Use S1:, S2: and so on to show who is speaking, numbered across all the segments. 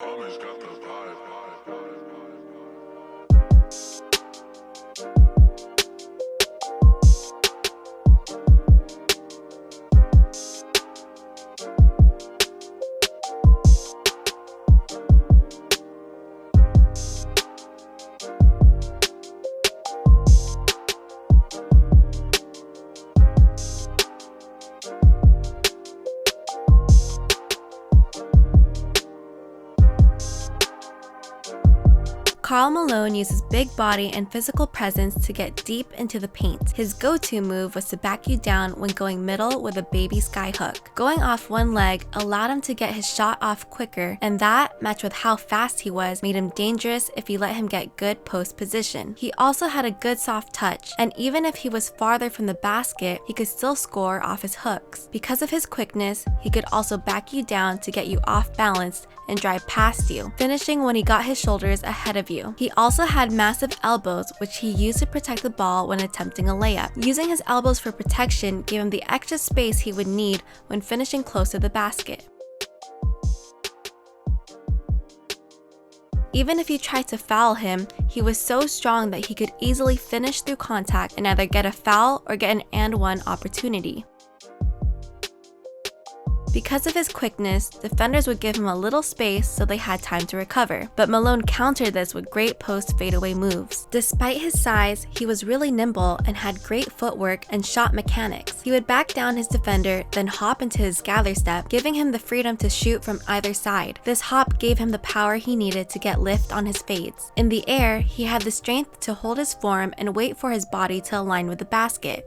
S1: Homage got the vibe.
S2: Karl Malone uses big body and physical presence to get deep into the paint. His go-to move was to back you down when going middle with a baby sky hook. Going off one leg allowed him to get his shot off quicker, and that, matched with how fast he was, made him dangerous if you let him get good post position. He also had a good soft touch, and even if he was farther from the basket, he could still score off his hooks. Because of his quickness, he could also back you down to get you off balance and drive past you, finishing when he got his shoulders ahead of you. He also had massive elbows, which he used to protect the ball when attempting a layup. Using his elbows for protection gave him the extra space he would need when finishing close to the basket. Even if you tried to foul him, he was so strong that he could easily finish through contact and either get a foul or get an and-one opportunity. Because of his quickness, defenders would give him a little space so they had time to recover, but Malone countered this with great post fadeaway moves. Despite his size, he was really nimble and had great footwork and shot mechanics. He would back down his defender, then hop into his gather step, giving him the freedom to shoot from either side. This hop gave him the power he needed to get lift on his fades. In the air, he had the strength to hold his form and wait for his body to align with the basket.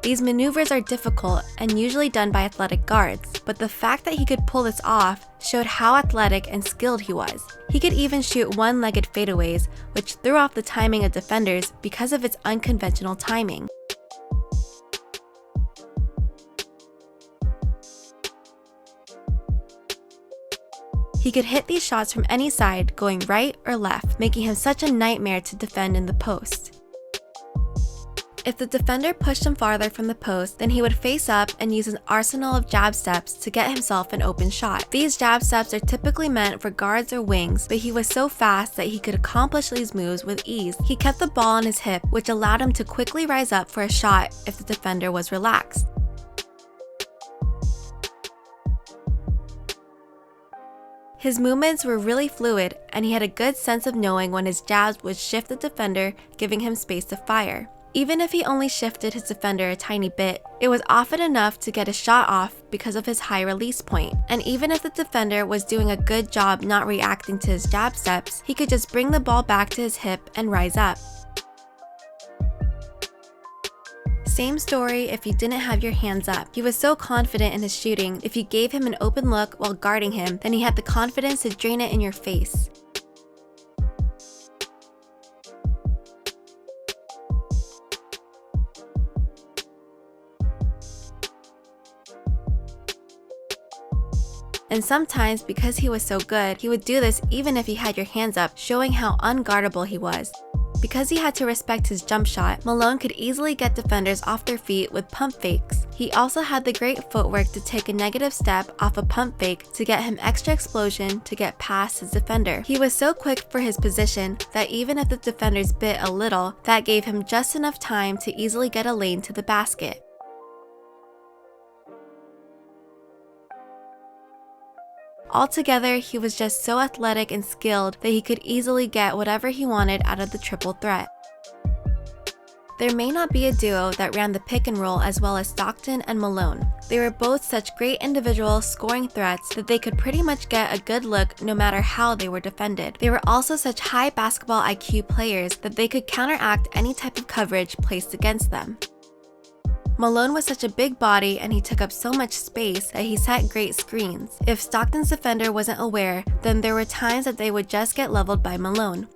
S2: These maneuvers are difficult and usually done by athletic guards, but the fact that he could pull this off showed how athletic and skilled he was. He could even shoot one-legged fadeaways, which threw off the timing of defenders because of its unconventional timing. He could hit these shots from any side, going right or left, making him such a nightmare to defend in the post. If the defender pushed him farther from the post, then he would face up and use an arsenal of jab steps to get himself an open shot. These jab steps are typically meant for guards or wings, but he was so fast that he could accomplish these moves with ease. He kept the ball on his hip, which allowed him to quickly rise up for a shot if the defender was relaxed. His movements were really fluid, and he had a good sense of knowing when his jabs would shift the defender, giving him space to fire. Even if he only shifted his defender a tiny bit, it was often enough to get a shot off because of his high release point. And even if the defender was doing a good job not reacting to his jab steps, he could just bring the ball back to his hip and rise up. Same story if you didn't have your hands up. He was so confident in his shooting, if you gave him an open look while guarding him, then he had the confidence to drain it in your face. And sometimes, because he was so good, he would do this even if he had your hands up, showing how unguardable he was. Because he had to respect his jump shot, Malone could easily get defenders off their feet with pump fakes. He also had the great footwork to take a negative step off a pump fake to get him extra explosion to get past his defender. He was so quick for his position that even if the defenders bit a little, that gave him just enough time to easily get a lane to the basket. Altogether, he was just so athletic and skilled that he could easily get whatever he wanted out of the triple threat. There may not be a duo that ran the pick and roll as well as Stockton and Malone. They were both such great individual scoring threats that they could pretty much get a good look no matter how they were defended. They were also such high basketball IQ players that they could counteract any type of coverage placed against them. Malone was such a big body and he took up so much space that he set great screens. If Stockton's defender wasn't aware, then there were times that they would just get leveled by Malone.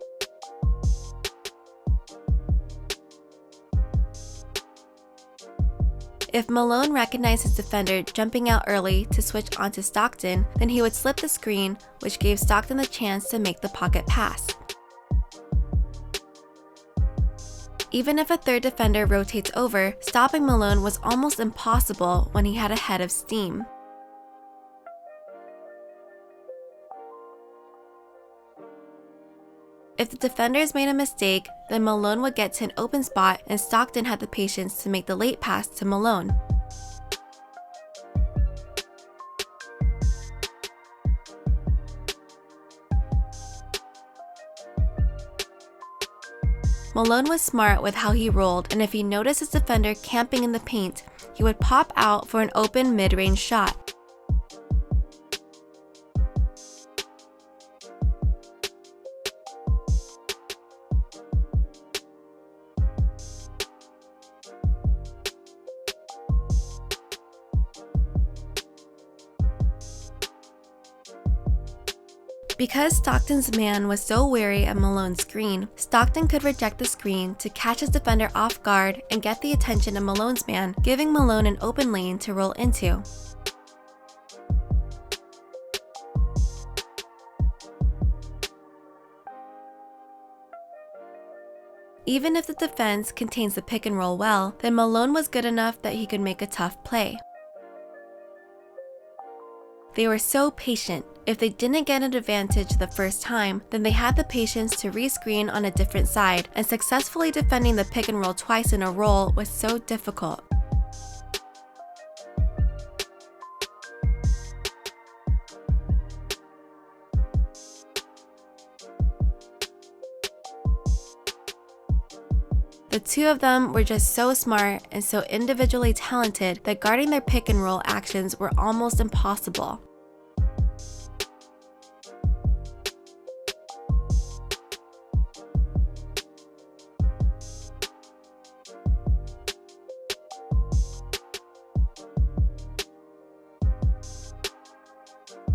S2: If Malone recognized his defender jumping out early to switch onto Stockton, then he would slip the screen, which gave Stockton the chance to make the pocket pass. Even if a third defender rotates over, stopping Malone was almost impossible when he had a head of steam. If the defenders made a mistake, then Malone would get to an open spot and Stockton had the patience to make the late pass to Malone. Malone was smart with how he rolled, and if he noticed his defender camping in the paint, he would pop out for an open mid-range shot. Because Stockton's man was so wary of Malone's screen, Stockton could reject the screen to catch his defender off guard and get the attention of Malone's man, giving Malone an open lane to roll into. Even if the defense contains the pick and roll well, then Malone was good enough that he could make a tough play. They were so patient. If they didn't get an advantage the first time, then they had the patience to rescreen on a different side, and successfully defending the pick and roll twice in a row was so difficult. The two of them were just so smart and so individually talented that guarding their pick and roll actions were almost impossible.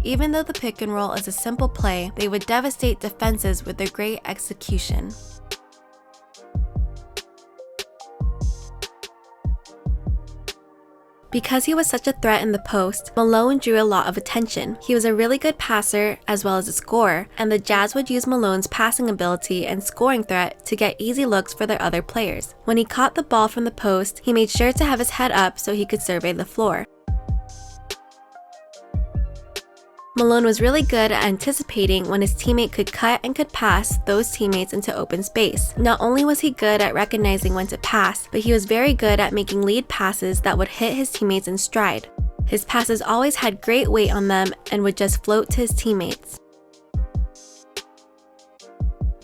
S2: Even though the pick and roll is a simple play, they would devastate defenses with their great execution. Because he was such a threat in the post, Malone drew a lot of attention. He was a really good passer as well as a scorer, and the Jazz would use Malone's passing ability and scoring threat to get easy looks for their other players. When he caught the ball from the post, he made sure to have his head up so he could survey the floor. Malone was really good at anticipating when his teammate could cut and could pass those teammates into open space. Not only was he good at recognizing when to pass, but he was very good at making lead passes that would hit his teammates in stride. His passes always had great weight on them and would just float to his teammates.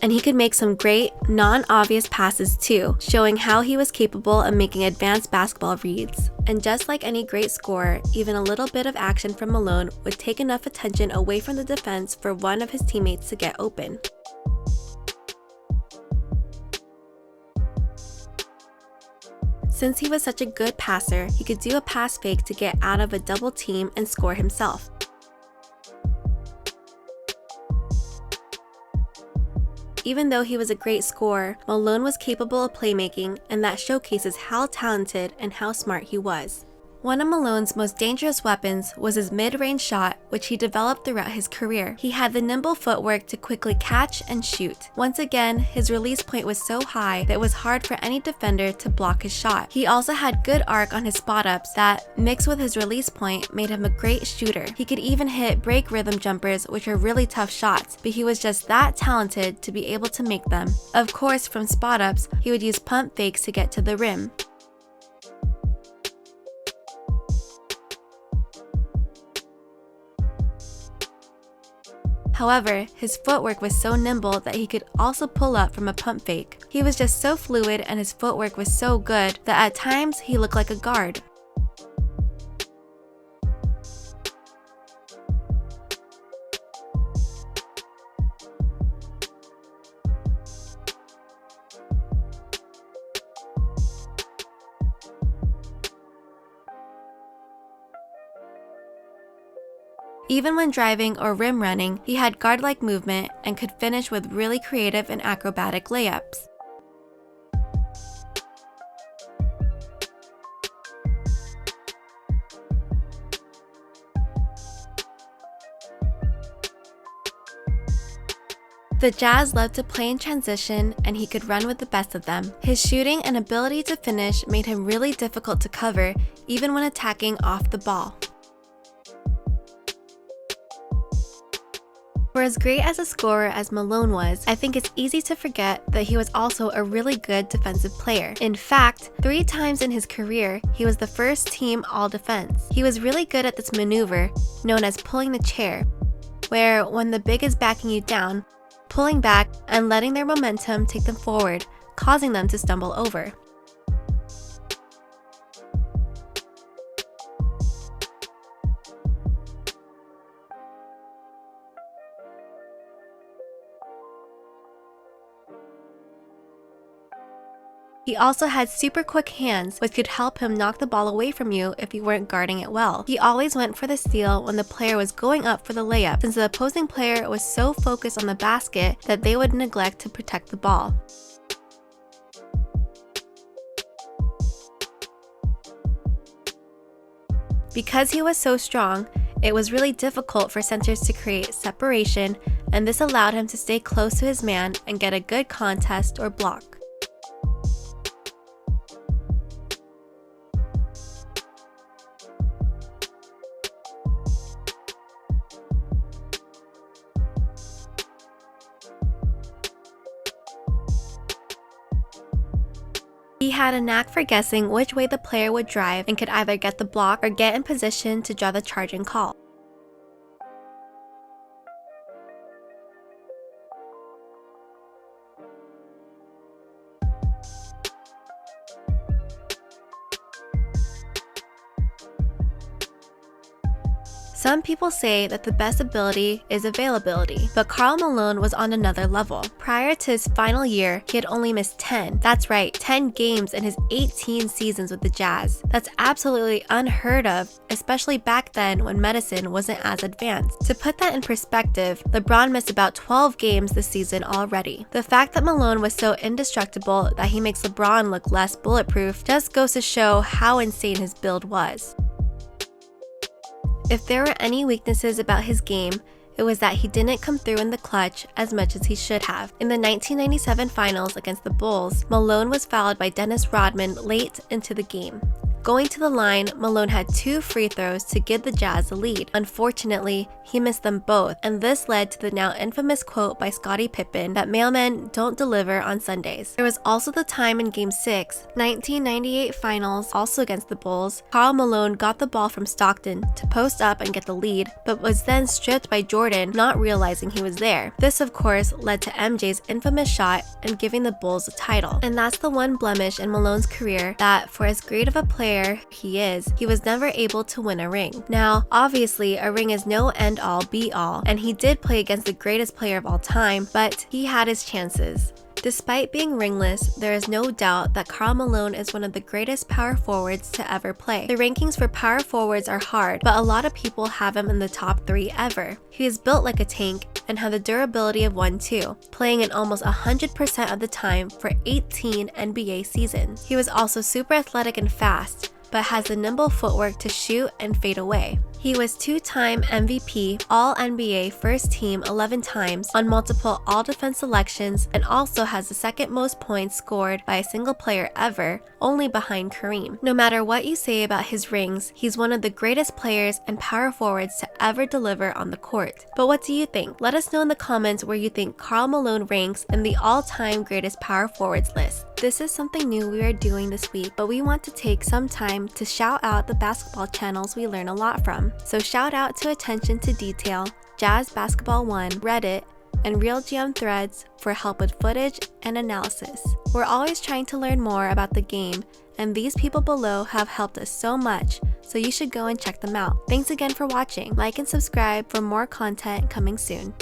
S2: And he could make some great, non-obvious passes too, showing how he was capable of making advanced basketball reads. And just like any great scorer, even a little bit of action from Malone would take enough attention away from the defense for one of his teammates to get open. Since he was such a good passer, he could do a pass fake to get out of a double team and score himself. Even though he was a great scorer, Malone was capable of playmaking, and that showcases how talented and how smart he was. One of Malone's most dangerous weapons was his mid-range shot, which he developed throughout his career. He had the nimble footwork to quickly catch and shoot. Once again, his release point was so high that it was hard for any defender to block his shot. He also had good arc on his spot-ups that, mixed with his release point, made him a great shooter. He could even hit break rhythm jumpers, which are really tough shots, but he was just that talented to be able to make them. Of course, from spot-ups, he would use pump fakes to get to the rim. However, his footwork was so nimble that he could also pull up from a pump fake. He was just so fluid and his footwork was so good that at times he looked like a guard. Even when driving or rim running, he had guard-like movement and could finish with really creative and acrobatic layups. The Jazz loved to play in transition, and he could run with the best of them. His shooting and ability to finish made him really difficult to cover, even when attacking off the ball. For as great as a scorer as Malone was, I think it's easy to forget that he was also a really good defensive player. In fact, 3 times in his career, he was the first team all-defense. He was really good at this maneuver, known as pulling the chair, where when the big is backing you down, pulling back and letting their momentum take them forward, causing them to stumble over. He also had super quick hands, which could help him knock the ball away from you if you weren't guarding it well. He always went for the steal when the player was going up for the layup, since the opposing player was so focused on the basket that they would neglect to protect the ball. Because he was so strong, it was really difficult for centers to create separation, and this allowed him to stay close to his man and get a good contest or block. He had a knack for guessing which way the player would drive and could either get the block or get in position to draw the charging call. Some people say that the best ability is availability, but Karl Malone was on another level. Prior to his final year, he had only missed 10. That's right, 10 games in his 18 seasons with the Jazz. That's absolutely unheard of, especially back then when medicine wasn't as advanced. To put that in perspective, LeBron missed about 12 games this season already. The fact that Malone was so indestructible that he makes LeBron look less bulletproof just goes to show how insane his build was. If there were any weaknesses about his game, it was that he didn't come through in the clutch as much as he should have. In the 1997 finals against the Bulls, Malone was fouled by Dennis Rodman late into the game. Going to the line, Malone had 2 free throws to give the Jazz the lead. Unfortunately, he missed them both, and this led to the now infamous quote by Scottie Pippen that mailmen don't deliver on Sundays. There was also the time in Game 6, 1998 finals, also against the Bulls. Karl Malone got the ball from Stockton to post up and get the lead, but was then stripped by Jordan, not realizing he was there. This, of course, led to MJ's infamous shot and giving the Bulls the title. And that's the one blemish in Malone's career that, for as great of a player he is, he was never able to win a ring. Now, obviously, a ring is no end-all be-all, and he did play against the greatest player of all time, but he had his chances. Despite being ringless, there is no doubt that Karl Malone is one of the greatest power forwards to ever play. The rankings for power forwards are hard, but a lot of people have him in the top 3 ever. He is built like a tank and had the durability of one too, playing in almost 100% of the time for 18 NBA seasons. He was also super athletic and fast, but has the nimble footwork to shoot and fade away. He was 2-time MVP, All-NBA First Team 11 times on multiple All-Defense selections, and also has the second most points scored by a single player ever, only behind Kareem. No matter what you say about his rings, he's one of the greatest players and power forwards to ever deliver on the court. But what do you think? Let us know in the comments where you think Karl Malone ranks in the all-time greatest power forwards list. This is something new we are doing this week, but we want to take some time to shout out the basketball channels we learn a lot from. So shout out to Attention to Detail, Jazz Basketball 1, Reddit, and RealGM Threads for help with footage and analysis. We're always trying to learn more about the game, and these people below have helped us so much, so you should go and check them out. Thanks again for watching. Like and subscribe for more content coming soon.